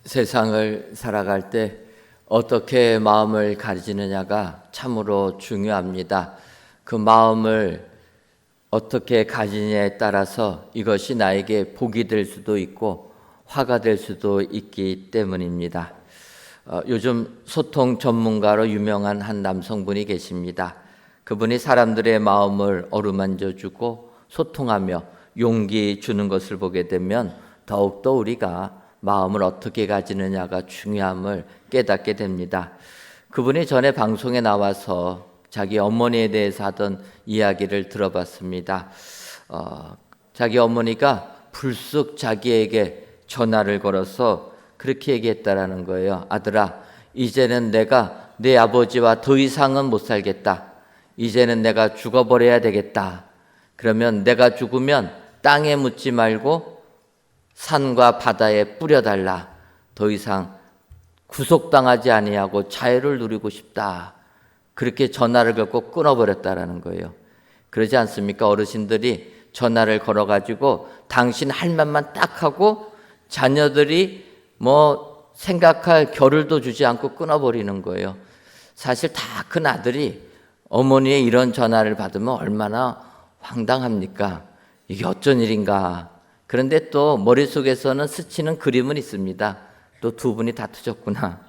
세상을 살아갈 때 어떻게 마음을 가지느냐가 참으로 중요합니다. 그 마음을 어떻게 가지느냐에 따라서 이것이 나에게 복이 될 수도 있고 화가 될 수도 있기 때문입니다. 요즘 소통 전문가로 유명한 한 남성분이 계십니다. 그분이 사람들의 마음을 어루만져 주고 소통하며 용기 주는 것을 보게 되면 더욱더 우리가 마음을 어떻게 가지느냐가 중요함을 깨닫게 됩니다. 그분이 전에 방송에 나와서 자기 어머니에 대해서 하던 이야기를 들어봤습니다. 자기 어머니가 불쑥 자기에게 전화를 걸어서 그렇게 얘기했다라는 거예요. 아들아, 이제는 내가 내 아버지와 더 이상은 못 살겠다. 이제는 내가 죽어버려야 되겠다. 그러면 내가 죽으면 땅에 묻지 말고 산과 바다에 뿌려달라. 더 이상 구속당하지 아니하고 자유를 누리고 싶다. 그렇게 전화를 걸고 끊어버렸다라는 거예요. 그러지 않습니까? 어르신들이 전화를 걸어가지고 당신 할 말만 딱 하고 자녀들이 생각할 겨를도 주지 않고 끊어버리는 거예요. 사실 다 큰 아들이 어머니의 이런 전화를 받으면 얼마나 황당합니까? 이게 어쩐 일인가? 그런데 또 머릿속에서는 스치는 그림은 있습니다. 또 두 분이 다투셨구나.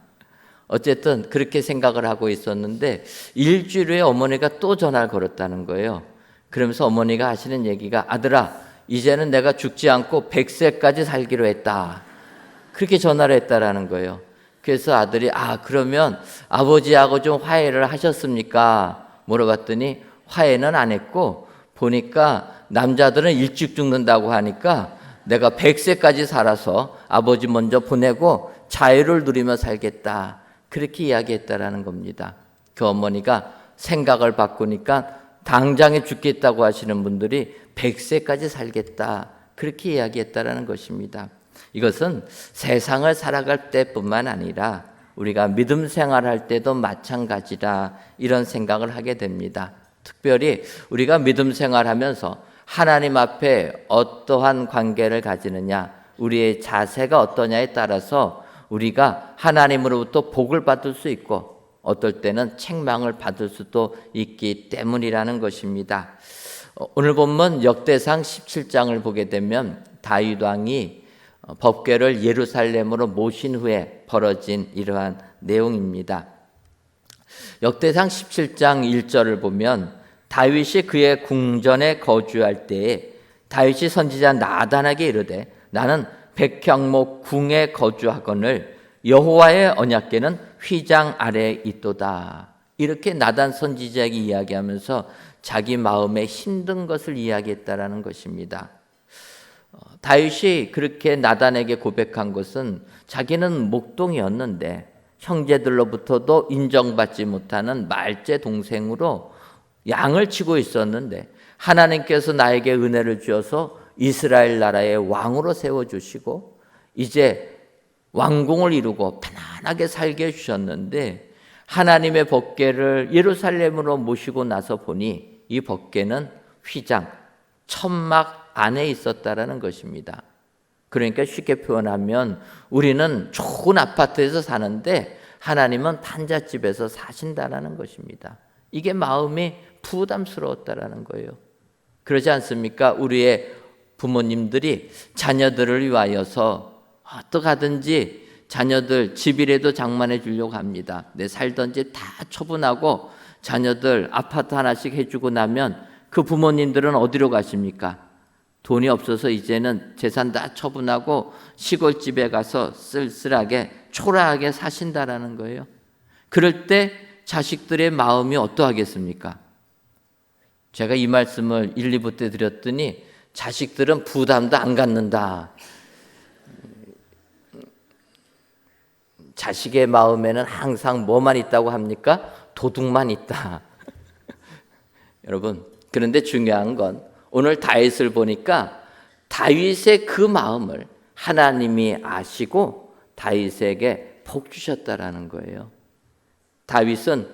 어쨌든 그렇게 생각을 하고 있었는데 일주일 후에 어머니가 또 전화를 걸었다는 거예요. 그러면서 어머니가 하시는 얘기가 아들아, 이제는 내가 죽지 않고 100세까지 살기로 했다. 그렇게 전화를 했다라는 거예요. 그래서 아들이 그러면 아버지하고 좀 화해를 하셨습니까? 물어봤더니 화해는 안 했고 보니까 남자들은 일찍 죽는다고 하니까 내가 100세까지 살아서 아버지 먼저 보내고 자유를 누리며 살겠다. 그렇게 이야기했다라는 겁니다. 그 어머니가 생각을 바꾸니까 당장에 죽겠다고 하시는 분들이 100세까지 살겠다. 그렇게 이야기했다라는 것입니다. 이것은 세상을 살아갈 때뿐만 아니라 우리가 믿음 생활할 때도 마찬가지다. 이런 생각을 하게 됩니다. 특별히 우리가 믿음 생활하면서 하나님 앞에 어떠한 관계를 가지느냐, 우리의 자세가 어떠냐에 따라서 우리가 하나님으로부터 복을 받을 수 있고 어떨 때는 책망을 받을 수도 있기 때문이라는 것입니다. 오늘 본문 역대상 17장을 보게 되면 다윗 왕이 법궤를 예루살렘으로 모신 후에 벌어진 이러한 내용입니다. 역대상 17장 1절을 보면 다윗이 그의 궁전에 거주할 때에 다윗이 선지자 나단에게 이르되 나는 백향목 궁에 거주하거늘 여호와의 언약궤는 휘장 아래에 있도다. 이렇게 나단 선지자에게 이야기하면서 자기 마음에 힘든 것을 이야기했다라는 것입니다. 다윗이 그렇게 나단에게 고백한 것은 자기는 목동이었는데 형제들로부터도 인정받지 못하는 말제 동생으로 양을 치고 있었는데 하나님께서 나에게 은혜를 주어서 이스라엘 나라의 왕으로 세워주시고 이제 왕궁을 이루고 편안하게 살게 해주셨는데 하나님의 법궤를 예루살렘으로 모시고 나서 보니 이 법궤는 휘장, 천막 안에 있었다라는 것입니다. 그러니까 쉽게 표현하면 우리는 좋은 아파트에서 사는데 하나님은 판잣집에서 사신다라는 것입니다. 이게 마음이 부담스러웠다라는 거예요. 그러지 않습니까? 우리의 부모님들이 자녀들을 위하여서 어떻게 하든지 자녀들 집이라도 장만해 주려고 합니다. 내 살던 집 다 처분하고 자녀들 아파트 하나씩 해주고 나면 그 부모님들은 어디로 가십니까? 돈이 없어서 이제는 재산 다 처분하고 시골집에 가서 쓸쓸하게 초라하게 사신다라는 거예요. 그럴 때 자식들의 마음이 어떠하겠습니까? 제가 이 말씀을 1, 2부 때 드렸더니 자식들은 부담도 안 갖는다. 자식의 마음에는 항상 뭐만 있다고 합니까? 도둑만 있다. 여러분, 그런데 중요한 건 오늘 다윗을 보니까 다윗의 그 마음을 하나님이 아시고 다윗에게 복 주셨다라는 거예요. 다윗은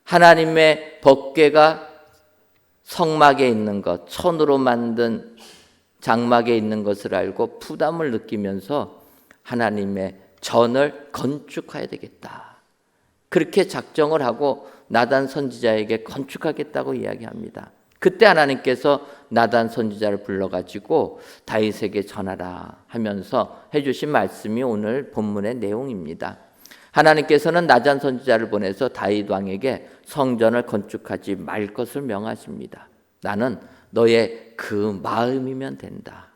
하나님의 법궤가 성막에 있는 것, 천으로 만든 장막에 있는 것을 알고 부담을 느끼면서 하나님의 전을 건축해야 되겠다. 그렇게 작정을 하고 나단 선지자에게 건축하겠다고 이야기합니다. 그때 하나님께서 나단 선지자를 불러가지고 다윗에게 전하라 하면서 해주신 말씀이 오늘 본문의 내용입니다. 하나님께서는 나단 선지자를 보내서 다윗 왕에게 성전을 건축하지 말 것을 명하십니다. 나는 너의 그 마음이면 된다.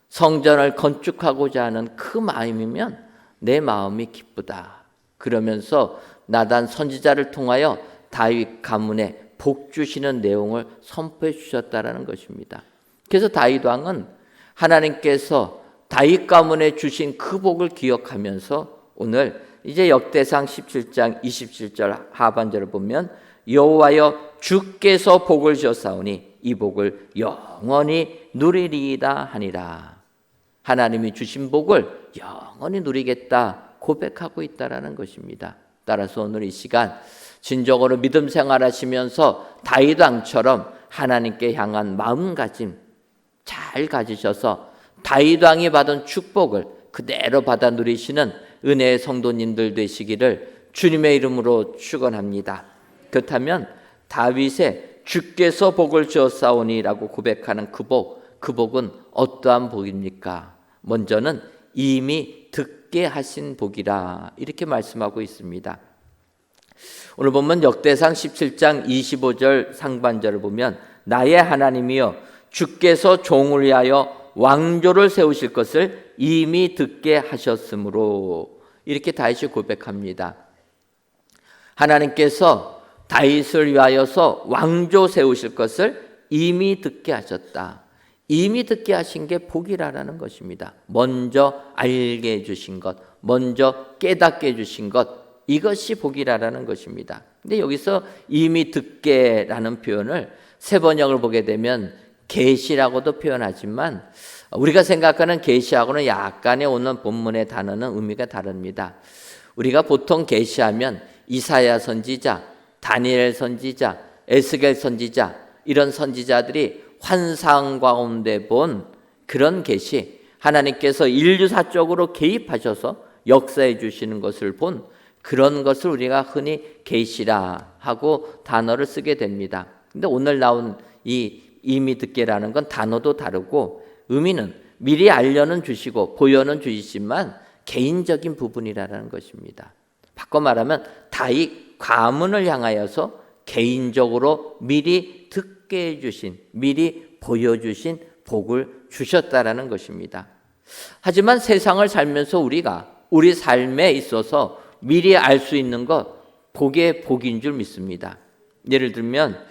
성전을 건축하고자 하는 그 마음이면 내 마음이 기쁘다. 그러면서 나단 선지자를 통하여 다윗 가문에 복 주시는 내용을 선포해 주셨다라는 것입니다. 그래서 다윗 왕은 하나님께서 다윗 가문에 주신 그 복을 기억하면서 오늘 이제 역대상 17장 27절 하반절을 보면 여호와여 주께서 복을 주셨사오니 이 복을 영원히 누리리이다 하니라. 하나님이 주신 복을 영원히 누리겠다 고백하고 있다라는 것입니다. 따라서 오늘 이 시간 진정으로 믿음 생활하시면서 다윗 왕처럼 하나님께 향한 마음가짐 잘 가지셔서 다윗 왕이 받은 축복을 그대로 받아 누리시는 은혜의 성도님들 되시기를 주님의 이름으로 축원합니다. 그렇다면 다윗의 주께서 복을 주었사오니라고 고백하는 그 복은 어떠한 복입니까? 먼저는 이미 듣게 하신 복이라 이렇게 말씀하고 있습니다. 오늘 보면 역대상 17장 25절 상반절을 보면 나의 하나님이여 주께서 종을 위하여 왕조를 세우실 것을 이미 듣게 하셨으므로 이렇게 다윗이 고백합니다. 하나님께서 다윗을 위하여서 왕조 세우실 것을 이미 듣게 하셨다. 이미 듣게 하신 게 복이라는 것입니다. 먼저 알게 해주신 것, 먼저 깨닫게 해주신 것, 이것이 복이라는 것입니다. 근데 여기서 이미 듣게라는 표현을 세 번역을 보게 되면 계시라고도 표현하지만 우리가 생각하는 계시하고는 약간의 오늘 본문의 단어는 의미가 다릅니다. 우리가 보통 계시하면 이사야 선지자, 다니엘 선지자, 에스겔 선지자 이런 선지자들이 환상 가운데 본 그런 계시, 하나님께서 인류사적으로 개입하셔서 역사해 주시는 것을 본 그런 것을 우리가 흔히 계시라 하고 단어를 쓰게 됩니다. 근데 오늘 나온 이 이미 듣게라는 건 단어도 다르고 의미는 미리 알려는 주시고 보여는 주시지만 개인적인 부분이라는 것입니다. 바꿔 말하면 다윗 가문을 향하여서 개인적으로 미리 듣게 해주신, 미리 보여주신 복을 주셨다라는 것입니다. 하지만 세상을 살면서 우리가 우리 삶에 있어서 미리 알 수 있는 것, 복의 복인 줄 믿습니다. 예를 들면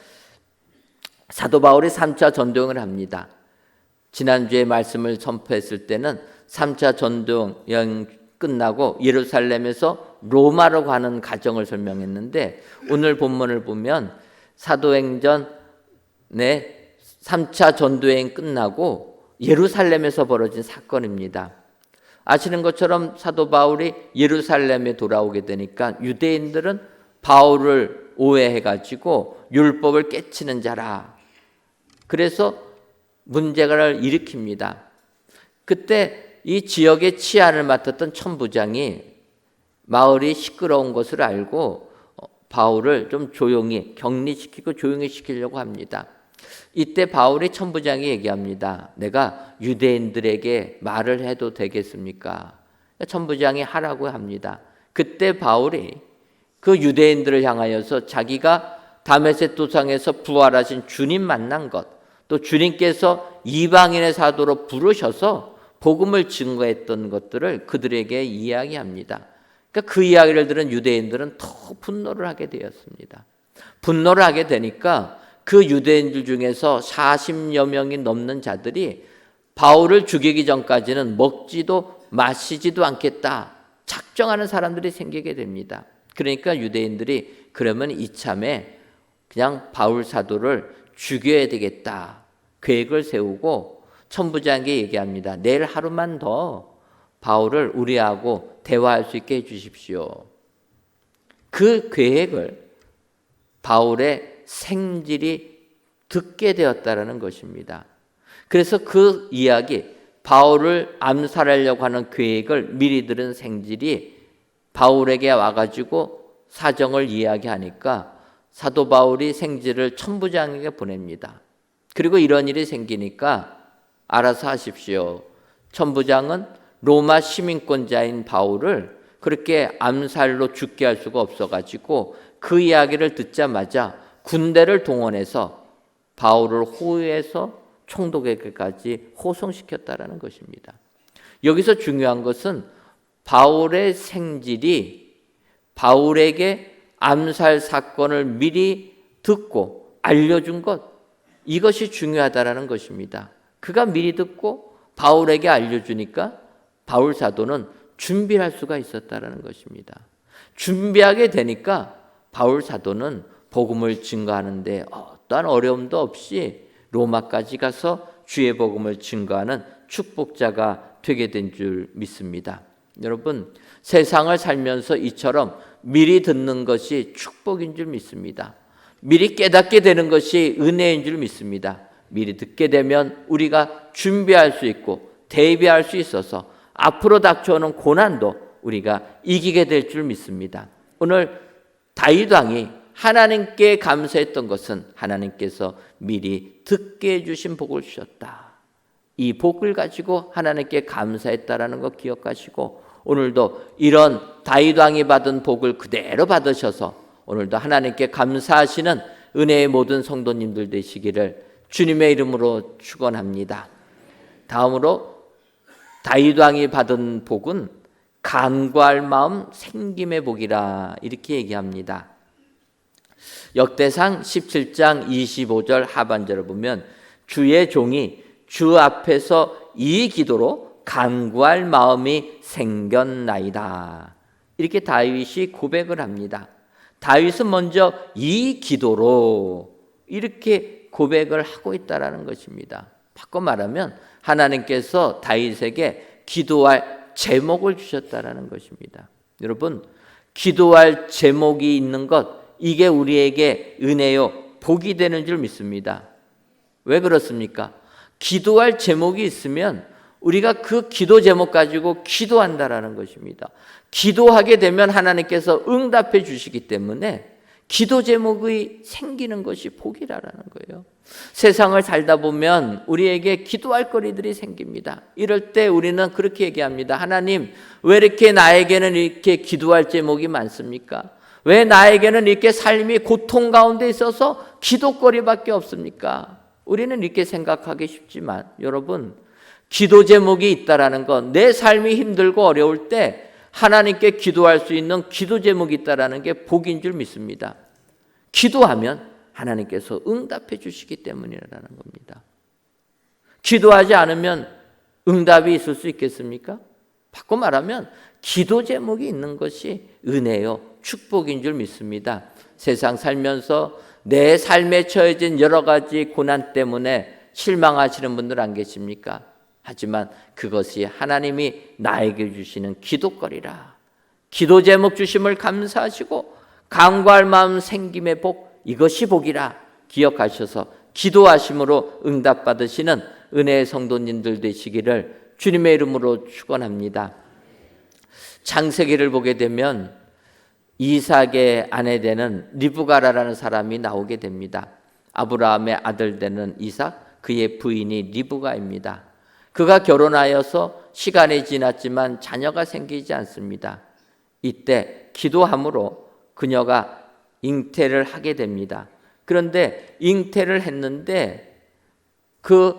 사도 바울이 3차 전도행을 합니다. 지난주에 말씀을 선포했을 때는 3차 전도여행 끝나고 예루살렘에서 로마로 가는 과정을 설명했는데 오늘 본문을 보면 사도행전에 3차 전도여행 끝나고 예루살렘에서 벌어진 사건입니다. 아시는 것처럼 사도 바울이 예루살렘에 돌아오게 되니까 유대인들은 바울을 오해해가지고 율법을 깨치는 자라. 그래서 문제를 일으킵니다. 그때 이 지역의 치안을 맡았던 천부장이 마을이 시끄러운 것을 알고 바울을 좀 조용히 격리시키고 조용히 시키려고 합니다. 이때 바울이 천부장이 얘기합니다. 내가 유대인들에게 말을 해도 되겠습니까? 천부장이 하라고 합니다. 그때 바울이 그 유대인들을 향하여서 자기가 다메섹 도상에서 부활하신 주님 만난 것, 또 주님께서 이방인의 사도로 부르셔서 복음을 증거했던 것들을 그들에게 이야기합니다. 그러니까 그 이야기를 들은 유대인들은 더 분노를 하게 되었습니다. 분노를 하게 되니까 그 유대인들 중에서 40여 명이 넘는 자들이 바울을 죽이기 전까지는 먹지도 마시지도 않겠다 작정하는 사람들이 생기게 됩니다. 그러니까 유대인들이 그러면 이참에 그냥 바울 사도를 죽여야 되겠다 계획을 세우고 천부장에게 얘기합니다. 내일 하루만 더 바울을 우리하고 대화할 수 있게 해주십시오. 그 계획을 바울의 생질이 듣게 되었다라는 것입니다. 그래서 그 이야기 바울을 암살하려고 하는 계획을 미리 들은 생질이 바울에게 와가지고 사정을 이야기하니까 사도 바울이 생질을 천부장에게 보냅니다. 그리고 이런 일이 생기니까 알아서 하십시오. 천부장은 로마 시민권자인 바울을 그렇게 암살로 죽게 할 수가 없어가지고 그 이야기를 듣자마자 군대를 동원해서 바울을 호위해서 총독에게까지 호송시켰다라는 것입니다. 여기서 중요한 것은 바울의 생질이 바울에게 암살 사건을 미리 듣고 알려준 것, 이것이 중요하다라는 것입니다. 그가 미리 듣고 바울에게 알려주니까 바울 사도는 준비할 수가 있었다라는 것입니다. 준비하게 되니까 바울 사도는 복음을 증거하는데 어떠한 어려움도 없이 로마까지 가서 주의 복음을 증거하는 축복자가 되게 된 줄 믿습니다. 여러분, 세상을 살면서 이처럼 미리 듣는 것이 축복인 줄 믿습니다. 미리 깨닫게 되는 것이 은혜인 줄 믿습니다. 미리 듣게 되면 우리가 준비할 수 있고 대비할 수 있어서 앞으로 닥쳐오는 고난도 우리가 이기게 될 줄 믿습니다. 오늘 다윗 왕이 하나님께 감사했던 것은 하나님께서 미리 듣게 해주신 복을 주셨다. 이 복을 가지고 하나님께 감사했다라는 거 기억하시고 오늘도 이런 다윗 왕이 받은 복을 그대로 받으셔서 오늘도 하나님께 감사하시는 은혜의 모든 성도님들 되시기를 주님의 이름으로 축원합니다. 다음으로 다윗 왕이 받은 복은 간구할 마음 생김의 복이라 이렇게 얘기합니다. 역대상 17장 25절 하반절을 보면 주의 종이 주 앞에서 이 기도로 간구할 마음이 생겼나이다. 이렇게 다윗이 고백을 합니다. 다윗은 먼저 이 기도로 이렇게 고백을 하고 있다라는 것입니다. 바꿔 말하면 하나님께서 다윗에게 기도할 제목을 주셨다라는 것입니다. 여러분, 기도할 제목이 있는 것, 이게 우리에게 은혜요 복이 되는 줄 믿습니다. 왜 그렇습니까? 기도할 제목이 있으면 우리가 그 기도 제목 가지고 기도한다라는 것입니다. 기도하게 되면 하나님께서 응답해 주시기 때문에 기도 제목이 생기는 것이 복이라는 거예요. 세상을 살다 보면 우리에게 기도할 거리들이 생깁니다. 이럴 때 우리는 그렇게 얘기합니다. 하나님, 왜 이렇게 나에게는 이렇게 기도할 제목이 많습니까? 왜 나에게는 이렇게 삶이 고통 가운데 있어서 기도거리밖에 없습니까? 우리는 이렇게 생각하기 쉽지만 여러분, 기도 제목이 있다라는 건 내 삶이 힘들고 어려울 때 하나님께 기도할 수 있는 기도 제목이 있다라는 게 복인 줄 믿습니다. 기도하면 하나님께서 응답해 주시기 때문이라는 겁니다. 기도하지 않으면 응답이 있을 수 있겠습니까? 바꿔 말하면 기도 제목이 있는 것이 은혜요 축복인 줄 믿습니다. 세상 살면서 내 삶에 처해진 여러 가지 고난 때문에 실망하시는 분들 안 계십니까? 하지만 그것이 하나님이 나에게 주시는 기도거리라. 기도 제목 주심을 감사하시고 간구할 마음 생김의 복, 이것이 복이라 기억하셔서 기도하심으로 응답받으시는 은혜의 성도님들 되시기를 주님의 이름으로 축원합니다. 창세기를 보게 되면 이삭의 아내 되는 리브가라라는 사람이 나오게 됩니다. 아브라함의 아들 되는 이삭, 그의 부인이 리브가입니다. 그가 결혼하여서 시간이 지났지만 자녀가 생기지 않습니다. 이때 기도함으로 그녀가 잉태를 하게 됩니다. 그런데 잉태를 했는데 그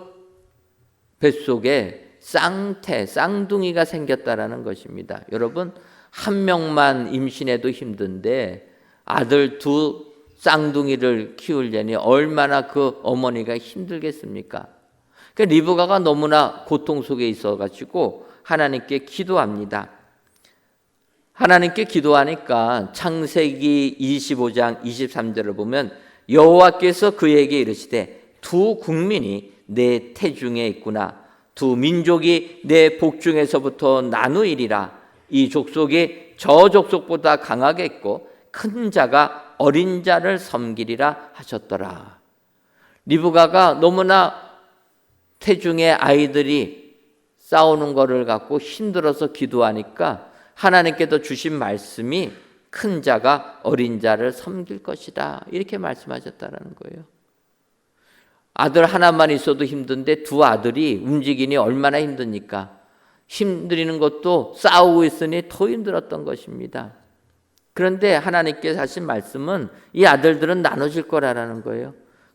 뱃속에 쌍둥이가 생겼다라는 것입니다. 여러분, 한 명만 임신해도 힘든데 아들 두 쌍둥이를 키우려니 얼마나 그 어머니가 힘들겠습니까? 그러니까 리브가가 너무나 고통 속에 있어가지고 하나님께 기도합니다. 하나님께 기도하니까 창세기 25장 23절을 보면 여호와께서 그에게 이르시되 두 국민이 내 태중에 있구나. 두 민족이 내 복중에서부터 나누이리라. 이 족속이 저 족속보다 강하겠고 큰 자가 어린 자를 섬기리라 하셨더라. 리브가가 너무나 태중에 아이들이 싸우는 거를 갖고 힘들어서 기도하니까 하나님께서 주신 말씀이 큰 자가 어린 자를 섬길 것이다, 이렇게 말씀하셨다는 거예요. 아들 하나만 있어도 힘든데 두 아들이 움직이니 얼마나 힘드니까. 힘들이는 것도 싸우고 있으니 더 힘들었던 것입니다. 그런데 하나님께서 하신 말씀은 이 아들들은 나눠질 거라는 거예요.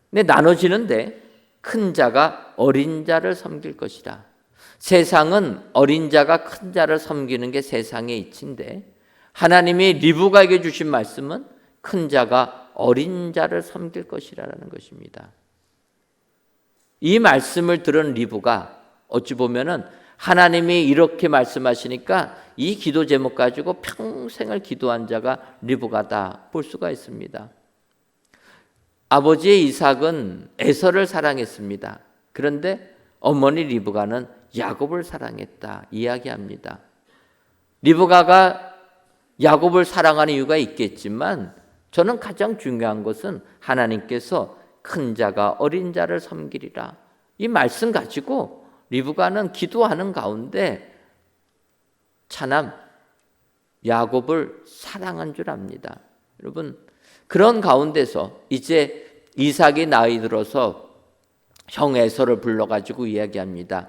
근데 나눠지는데 큰 자가 어린 자를 섬길 것이라. 세상은 어린 자가 큰 자를 섬기는 게 세상의 이치인데, 하나님이 리브가에게 주신 말씀은 큰 자가 어린 자를 섬길 것이라는 것입니다. 이 말씀을 들은 리브가 어찌 보면은 하나님이 이렇게 말씀하시니까 이 기도 제목 가지고 평생을 기도한 자가 리브가다 볼 수가 있습니다. 아버지의 이삭은 에서를 사랑했습니다. 그런데 어머니 리브가는 야곱을 사랑했다 이야기합니다. 리브가가 야곱을 사랑하는 이유가 있겠지만 저는 가장 중요한 것은 하나님께서 큰 자가 어린 자를 섬기리라, 이 말씀 가지고 리브가는 기도하는 가운데 차남 야곱을 사랑한 줄 압니다. 여러분, 그런 가운데서 이제 이삭이 나이 들어서 형 에서를 불러가지고 이야기합니다.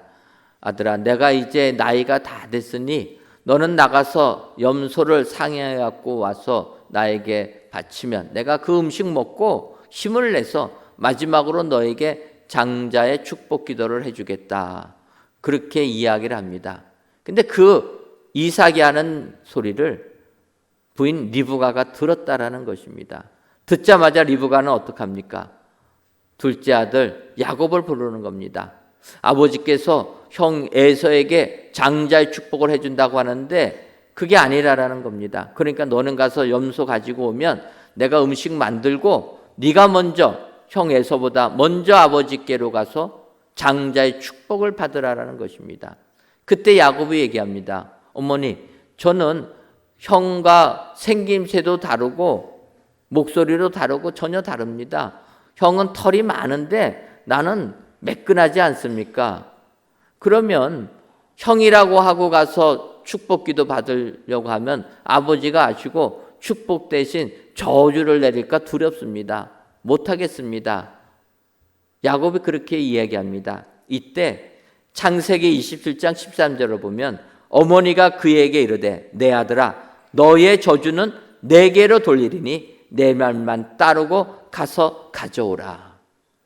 아들아, 내가 이제 나이가 다 됐으니 너는 나가서 염소를 상해해 갖고 와서 나에게 바치면 내가 그 음식 먹고 힘을 내서 마지막으로 너에게 장자의 축복 기도를 해주겠다, 그렇게 이야기를 합니다. 근데 그 이삭이 하는 소리를 부인 리브가가 들었다라는 것입니다. 듣자마자 리브가는 어떡합니까? 둘째 아들 야곱을 부르는 겁니다. 아버지께서 형 에서에게 장자의 축복을 해준다고 하는데 그게 아니라라는 겁니다. 그러니까 너는 가서 염소 가지고 오면 내가 음식 만들고 네가 먼저 형 에서보다 먼저 아버지께로 가서 장자의 축복을 받으라라는 것입니다. 그때 야곱이 얘기합니다. 어머니, 저는 형과 생김새도 다르고 목소리도 다르고 전혀 다릅니다. 형은 털이 많은데 나는 매끈하지 않습니까? 그러면 형이라고 하고 가서 축복기도 받으려고 하면 아버지가 아시고 축복 대신 저주를 내릴까 두렵습니다. 못하겠습니다. 야곱이 그렇게 이야기합니다. 이때 창세기 27장 13절을 보면 어머니가 그에게 이르되 내 아들아, 너의 저주는 내게로 돌리리니 내 말만 따르고 가서 가져오라.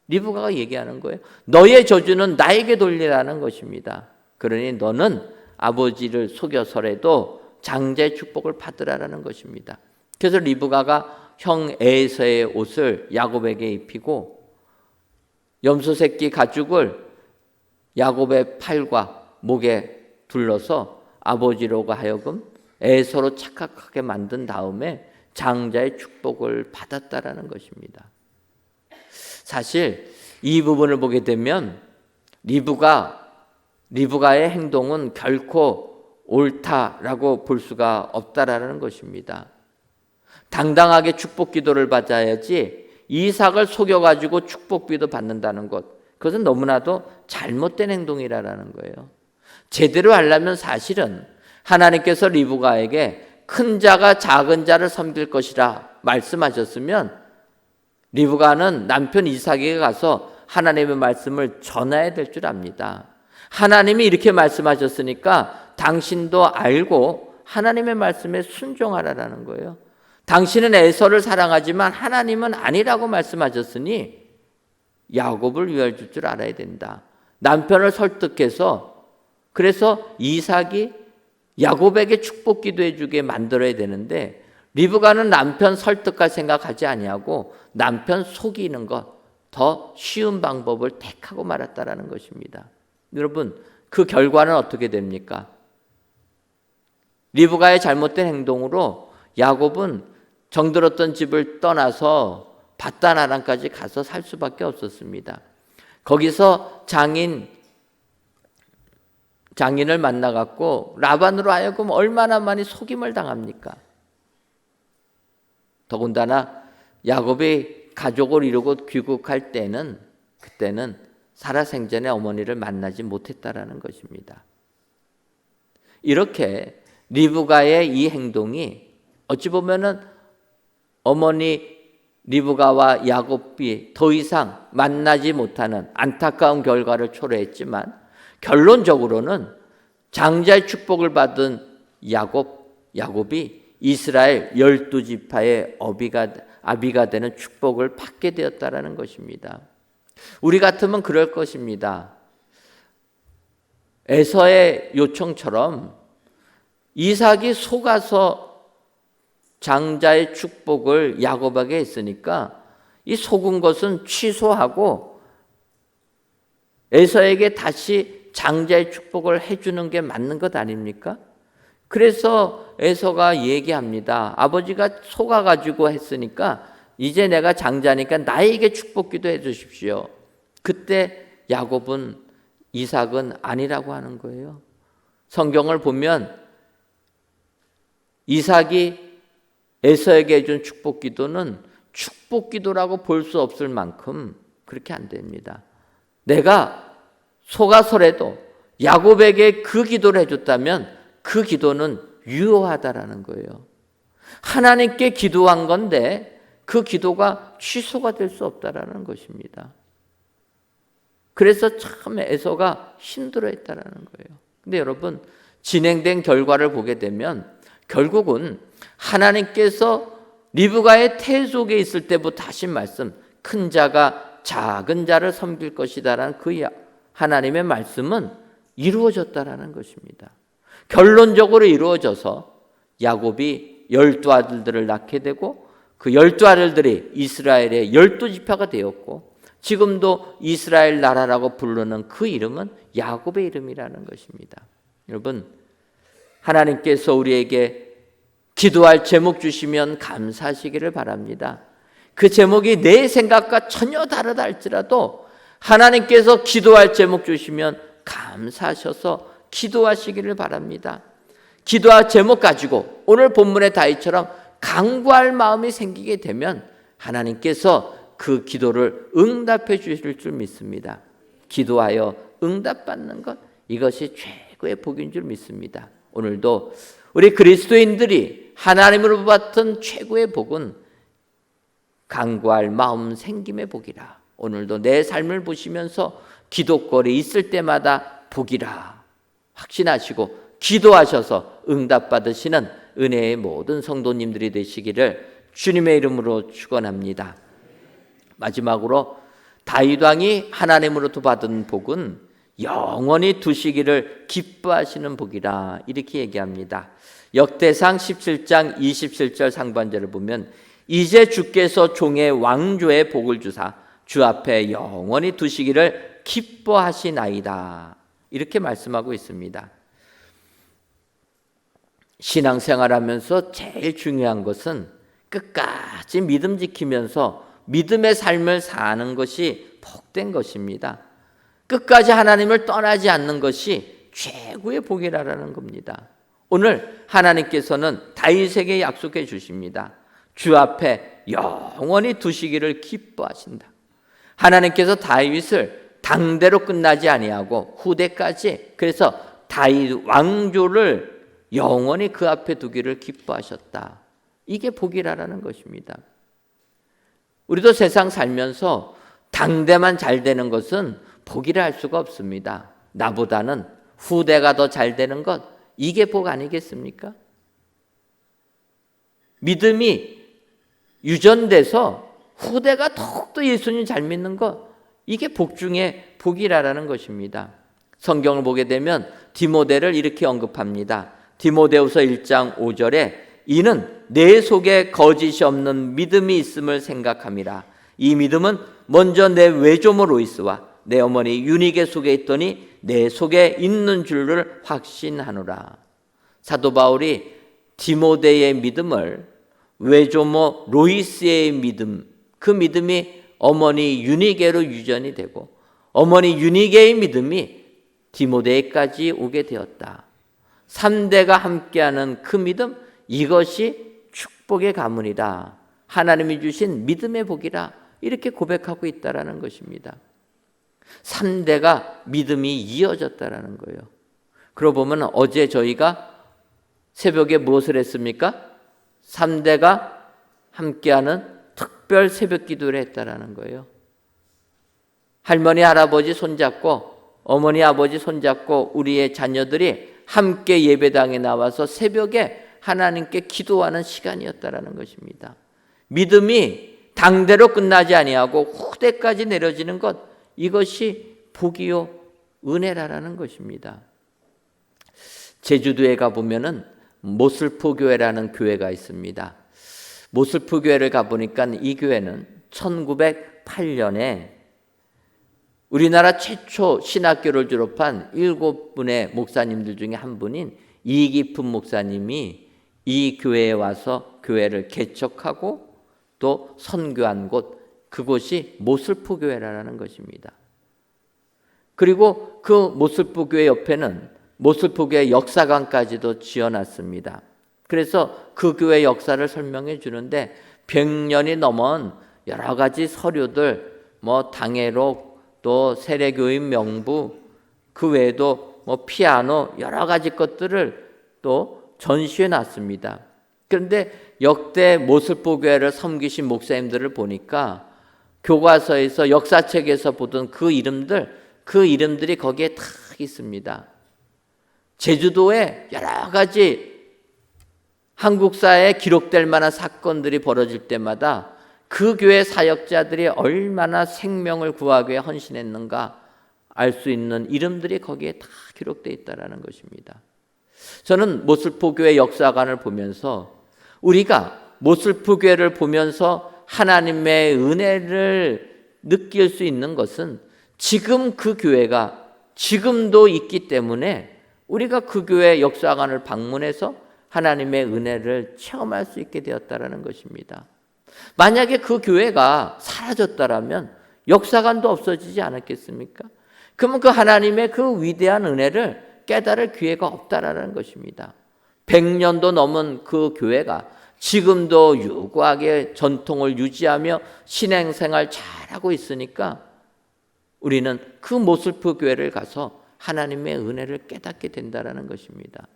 리브가가 얘기하는 거예요. 너의 저주는 나에게 돌리라는 것입니다. 그러니 너는 아버지를 속여서라도 장자의 축복을 받으라는 것입니다. 그래서 리브가가 형 에서의 옷을 야곱에게 입히고 염소 새끼 가죽을 야곱의 팔과 목에 둘러서 아버지로가 하여금 에서로 착각하게 만든 다음에 장자의 축복을 받았다라는 것입니다. 사실 이 부분을 보게 되면 리브가의 행동은 결코 옳다라고 볼 수가 없다라는 것입니다. 당당하게 축복 기도를 받아야지 이삭을 속여가지고 축복비도 받는다는 것, 그것은 너무나도 잘못된 행동이라는 거예요. 제대로 하려면 사실은 하나님께서 리브가에게 큰 자가 작은 자를 섬길 것이라 말씀하셨으면 리브가는 남편 이삭에게 가서 하나님의 말씀을 전해야 될 줄 압니다. 하나님이 이렇게 말씀하셨으니까 당신도 알고 하나님의 말씀에 순종하라는 거예요. 당신은 에서를 사랑하지만 하나님은 아니라고 말씀하셨으니 야곱을 위하여 줄 줄 알아야 된다. 남편을 설득해서 그래서 이삭이 야곱에게 축복 기도해 주게 만들어야 되는데 리브가는 남편 설득할 생각하지 아니하고 남편 속이는 것, 더 쉬운 방법을 택하고 말았다라는 것입니다. 여러분, 그 결과는 어떻게 됩니까? 리브가의 잘못된 행동으로 야곱은 정들었던 집을 떠나서 밧단 아람까지 가서 살 수밖에 없었습니다. 거기서 장인을 만나갖고 라반으로 하여금 얼마나 많이 속임을 당합니까? 더군다나 야곱이 가족을 이루고 귀국할 때는 그때는 살아생전에 어머니를 만나지 못했다라는 것입니다. 이렇게 리브가의 이 행동이 어찌 보면은 어머니 리브가와 야곱이 더 이상 만나지 못하는 안타까운 결과를 초래했지만 결론적으로는 장자의 축복을 받은 야곱이 이스라엘 12지파의 아비가 되는 축복을 받게 되었다라는 것입니다. 우리 같으면 그럴 것입니다. 에서의 요청처럼 이삭이 속아서 장자의 축복을 야곱에게 했으니까 이 속은 것은 취소하고 에서에게 다시 장자의 축복을 해주는 게 맞는 것 아닙니까? 그래서 에서가 얘기합니다. 아버지가 속아가지고 했으니까 이제 내가 장자니까 나에게 축복 기도해 주십시오. 그때 이삭은 아니라고 하는 거예요. 성경을 보면 이삭이 에서에게 해준 축복 기도는 축복 기도라고 볼 수 없을 만큼 그렇게 안 됩니다. 내가 속아서라도 야곱에게 그 기도를 해줬다면 그 기도는 유효하다라는 거예요. 하나님께 기도한 건데 그 기도가 취소가 될 수 없다라는 것입니다. 그래서 참 에서가 힘들어했다라는 거예요. 근데 여러분, 진행된 결과를 보게 되면 결국은 하나님께서 리브가의 태 속에 있을 때부터 하신 말씀, 큰 자가 작은 자를 섬길 것이다라는 그 하나님의 말씀은 이루어졌다라는 것입니다. 결론적으로 이루어져서 야곱이 12아들들을 낳게 되고 그 12아들들이 이스라엘의 12지파가 되었고 지금도 이스라엘 나라라고 부르는 그 이름은 야곱의 이름이라는 것입니다. 여러분, 하나님께서 우리에게 기도할 제목 주시면 감사하시기를 바랍니다. 그 제목이 내 생각과 전혀 다르다 할지라도 하나님께서 기도할 제목 주시면 감사하셔서 기도하시기를 바랍니다. 기도할 제목 가지고 오늘 본문의 다윗처럼 간구할 마음이 생기게 되면 하나님께서 그 기도를 응답해 주실 줄 믿습니다. 기도하여 응답받는 것, 이것이 최고의 복인 줄 믿습니다. 오늘도 우리 그리스도인들이 하나님으로 받은 최고의 복은 간구할 마음 생김의 복이라. 오늘도 내 삶을 보시면서 기도거리 있을 때마다 복이라 확신하시고 기도하셔서 응답받으시는 은혜의 모든 성도님들이 되시기를 주님의 이름으로 축원합니다. 마지막으로 다윗 왕이 하나님으로부터 받은 복은 영원히 두시기를 기뻐하시는 복이라 이렇게 얘기합니다. 역대상 17장 27절 상반절을 보면 이제 주께서 종의 왕조의 복을 주사 주 앞에 영원히 두시기를 기뻐하시나이다 이렇게 말씀하고 있습니다. 신앙생활하면서 제일 중요한 것은 끝까지 믿음 지키면서 믿음의 삶을 사는 것이 복된 것입니다. 끝까지 하나님을 떠나지 않는 것이 최고의 복이라는 겁니다. 오늘 하나님께서는 다윗에게 약속해 주십니다. 주 앞에 영원히 두시기를 기뻐하신다. 하나님께서 다윗을 당대로 끝나지 아니하고 후대까지, 그래서 다윗 왕조를 영원히 그 앞에 두기를 기뻐하셨다. 이게 복이라는 것입니다. 우리도 세상 살면서 당대만 잘 되는 것은 복이라 할 수가 없습니다. 나보다는 후대가 더 잘 되는 것, 이게 복 아니겠습니까? 믿음이 유전돼서 후대가 더욱더 예수님 잘 믿는 것, 이게 복 중에 복이라는 것입니다. 성경을 보게 되면 디모데를 이렇게 언급합니다. 디모데후서 1장 5절에 이는 내 속에 거짓이 없는 믿음이 있음을 생각함이라. 이 믿음은 먼저 내 외조모 로이스와 내 어머니 유니게 속에 있더니 내 속에 있는 줄을 확신하노라. 사도 바울이 디모데의 믿음을 외조모 로이스의 믿음, 그 믿음이 어머니 유니게로 유전이 되고 어머니 유니게의 믿음이 디모데까지 오게 되었다. 3대가 함께하는 그 믿음, 이것이 축복의 가문이다. 하나님이 주신 믿음의 복이라 이렇게 고백하고 있다라는 것입니다. 3대가 믿음이 이어졌다라는 거예요. 그러고 보면 어제 저희가 새벽에 무엇을 했습니까? 3대가 함께하는 특별 새벽 기도를 했다라는 거예요. 할머니, 할아버지 손잡고 어머니, 아버지 손잡고 우리의 자녀들이 함께 예배당에 나와서 새벽에 하나님께 기도하는 시간이었다라는 것입니다. 믿음이 당대로 끝나지 아니하고 후대까지 내려지는 것, 이것이 복이요 은혜라는 것입니다. 제주도에 가보면은 모슬포교회라는 교회가 있습니다. 모슬포교회를 가보니까 이 교회는 1908년에 우리나라 최초 신학교를 졸업한 7분의 목사님들 중에 한 분인 이기품 목사님이 이 교회에 와서 교회를 개척하고 또 선교한 곳, 그곳이 모슬포교회라는 것입니다. 그리고 그 모슬포교회 옆에는 모슬포교회 역사관까지도 지어놨습니다. 그래서 그 교회 역사를 설명해 주는데 100년이 넘은 여러 가지 서류들, 당회록, 또 세례교인 명부, 그 외에도 피아노, 여러 가지 것들을 또 전시해 놨습니다. 그런데 역대 모슬포교회를 섬기신 목사님들을 보니까 교과서에서 역사책에서 보던 그 이름들이 거기에 다 있습니다. 제주도에 여러 가지 한국사에 기록될 만한 사건들이 벌어질 때마다 그 교회 사역자들이 얼마나 생명을 구하기 위해 헌신했는가 알 수 있는 이름들이 거기에 다 기록되어 있다는 것입니다. 저는 모슬포교회 역사관을 보면서 우리가 모슬포교회를 보면서 하나님의 은혜를 느낄 수 있는 것은 지금 그 교회가 지금도 있기 때문에 우리가 그 교회 역사관을 방문해서 하나님의 은혜를 체험할 수 있게 되었다는 것입니다. 만약에 그 교회가 사라졌다라면 역사관도 없어지지 않았겠습니까? 그러면 그 하나님의 그 위대한 은혜를 깨달을 기회가 없다라는 것입니다. 100년도 넘은 그 교회가 지금도 유구하게 전통을 유지하며 신앙생활 잘하고 있으니까 우리는 그 모슬포 교회를 가서 하나님의 은혜를 깨닫게 된다라는 것입니다.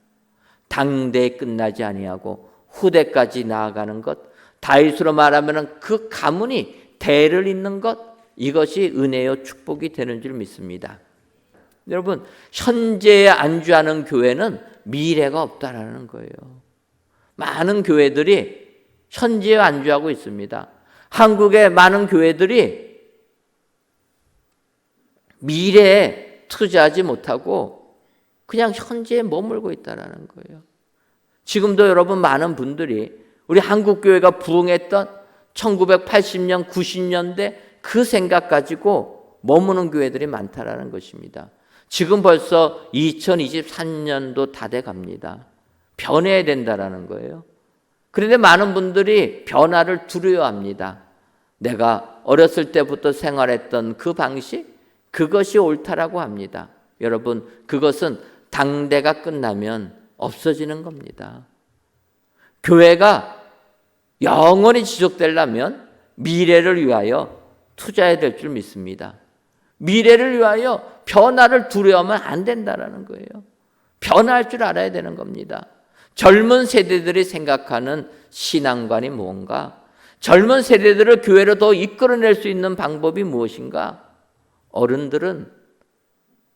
당대에 끝나지 아니하고 후대까지 나아가는 것, 다윗으로 말하면 그 가문이 대를 잇는 것, 이것이 은혜요 축복이 되는 줄 믿습니다. 여러분, 현재에 안주하는 교회는 미래가 없다라는 거예요. 많은 교회들이 현재에 안주하고 있습니다. 한국의 많은 교회들이 미래에 투자하지 못하고 그냥 현재에 머물고 있다라는 거예요. 지금도 여러분 많은 분들이 우리 한국교회가 부흥했던 1980년, 90년대 그 생각 가지고 머무는 교회들이 많다라는 것입니다. 지금 벌써 2023년도 다 돼 갑니다. 변해야 된다라는 거예요. 그런데 많은 분들이 변화를 두려워합니다. 내가 어렸을 때부터 생활했던 그 방식, 그것이 옳다라고 합니다. 여러분, 그것은 당대가 끝나면 없어지는 겁니다. 교회가 영원히 지속되려면 미래를 위하여 투자해야 될 줄 믿습니다. 미래를 위하여 변화를 두려워하면 안 된다는 거예요. 변화할 줄 알아야 되는 겁니다. 젊은 세대들이 생각하는 신앙관이 무언가? 젊은 세대들을 교회로 더 이끌어낼 수 있는 방법이 무엇인가? 어른들은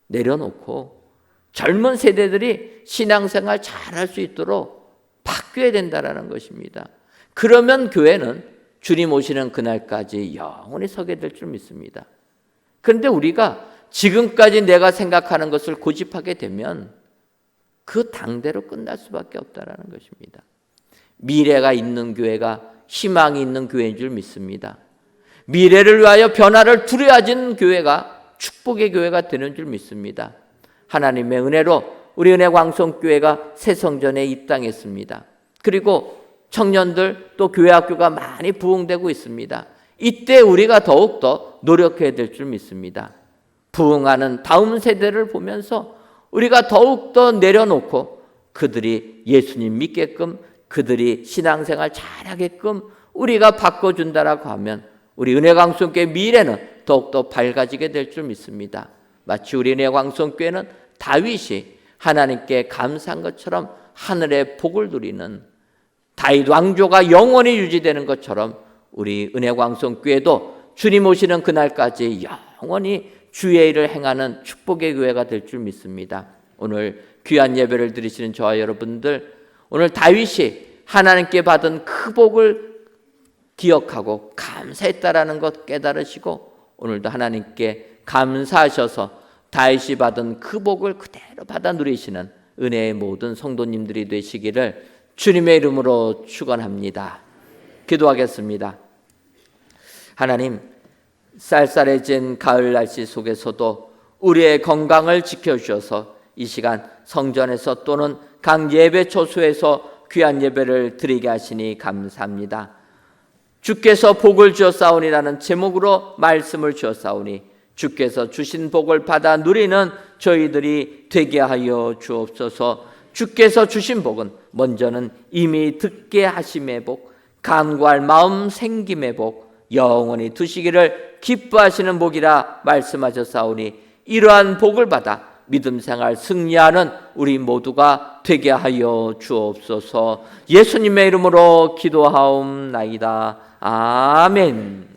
내려놓고 젊은 세대들이 신앙생활 잘할 수 있도록 바뀌어야 된다는 것입니다. 그러면 교회는 주님 오시는 그날까지 영원히 서게 될 줄 믿습니다. 그런데 우리가 지금까지 내가 생각하는 것을 고집하게 되면 그 당대로 끝날 수밖에 없다는 것입니다. 미래가 있는 교회가 희망이 있는 교회인 줄 믿습니다. 미래를 위하여 변화를 두려워하는 교회가 축복의 교회가 되는 줄 믿습니다. 하나님의 은혜로 우리 은혜광성교회가 새 성전에 입당했습니다. 그리고 청년들 또 교회 학교가 많이 부흥되고 있습니다. 이때 우리가 더욱더 노력해야 될 줄 믿습니다. 부흥하는 다음 세대를 보면서 우리가 더욱더 내려놓고 그들이 예수님 믿게끔, 그들이 신앙생활 잘하게끔 우리가 바꿔준다라고 하면 우리 은혜광성교회 미래는 더욱더 밝아지게 될 줄 믿습니다. 마치 우리 은혜광성교회는 다윗이 하나님께 감사한 것처럼 하늘의 복을 누리는 다윗 왕조가 영원히 유지되는 것처럼 우리 은혜광성교회도 주님 오시는 그날까지 영원히 주의 일을 행하는 축복의 교회가 될 줄 믿습니다. 오늘 귀한 예배를 드리시는 저와 여러분들, 오늘 다윗이 하나님께 받은 그 복을 기억하고 감사했다라는 것 깨달으시고 오늘도 하나님께 감사하셔서 다윗이 받은 그 복을 그대로 받아 누리시는 은혜의 모든 성도님들이 되시기를 주님의 이름으로 축원합니다. 기도하겠습니다. 하나님, 쌀쌀해진 가을 날씨 속에서도 우리의 건강을 지켜주셔서 이 시간 성전에서 또는 각 예배 초소에서 귀한 예배를 드리게 하시니 감사합니다. 주께서 복을 주었사오니라는 제목으로 말씀을 주었사오니 주께서 주신 복을 받아 누리는 저희들이 되게 하여 주옵소서. 주께서 주신 복은 먼저는 이미 듣게 하심의 복, 간구할 마음 생김의 복, 영원히 두시기를 기뻐하시는 복이라 말씀하셨사오니 이러한 복을 받아 믿음 생활 승리하는 우리 모두가 되게 하여 주옵소서. 예수님의 이름으로 기도하옵나이다. 아멘.